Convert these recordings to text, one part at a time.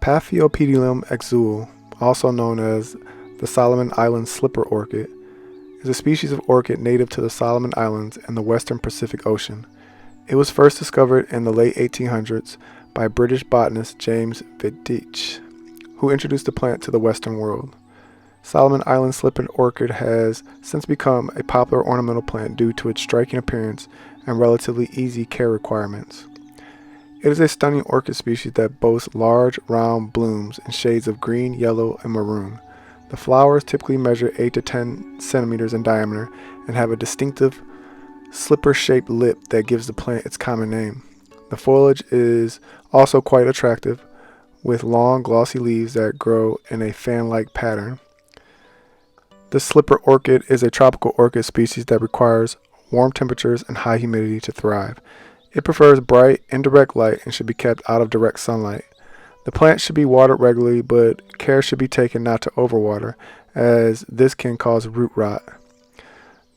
Paphiopedilum Exul, also known as the Solomon Islands slipper orchid, is a species of orchid native to the Solomon Islands and the western Pacific Ocean. It was first discovered in the late 1800s by British botanist James Veitch, who introduced the plant to the Western world. Solomon Island slipper orchid has since become a popular ornamental plant due to its striking appearance and relatively easy care requirements. It is a stunning orchid species that boasts large, round blooms in shades of green, yellow, and maroon. The flowers typically measure 8 to 10 centimeters in diameter and have a distinctive slipper-shaped lip that gives the plant its common name. The foliage is also quite attractive, with long, glossy leaves that grow in a fan-like pattern. The slipper orchid is a tropical orchid species that requires warm temperatures and high humidity to thrive. It prefers bright, indirect light and should be kept out of direct sunlight. The plant should be watered regularly, but care should be taken not to overwater, as this can cause root rot.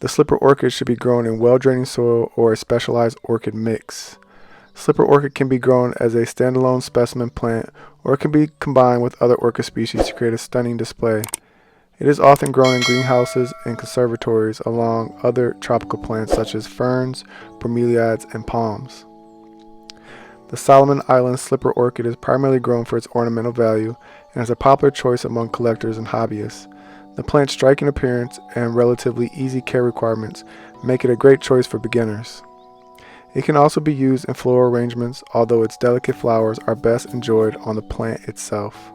The slipper orchid should be grown in well-draining soil or a specialized orchid mix. Slipper orchid can be grown as a standalone specimen plant, or it can be combined with other orchid species to create a stunning display. It is often grown in greenhouses and conservatories along other tropical plants such as ferns, bromeliads, and palms. The Solomon Islands slipper orchid is primarily grown for its ornamental value and is a popular choice among collectors and hobbyists. The plant's striking appearance and relatively easy care requirements make it a great choice for beginners. It can also be used in floral arrangements, although its delicate flowers are best enjoyed on the plant itself.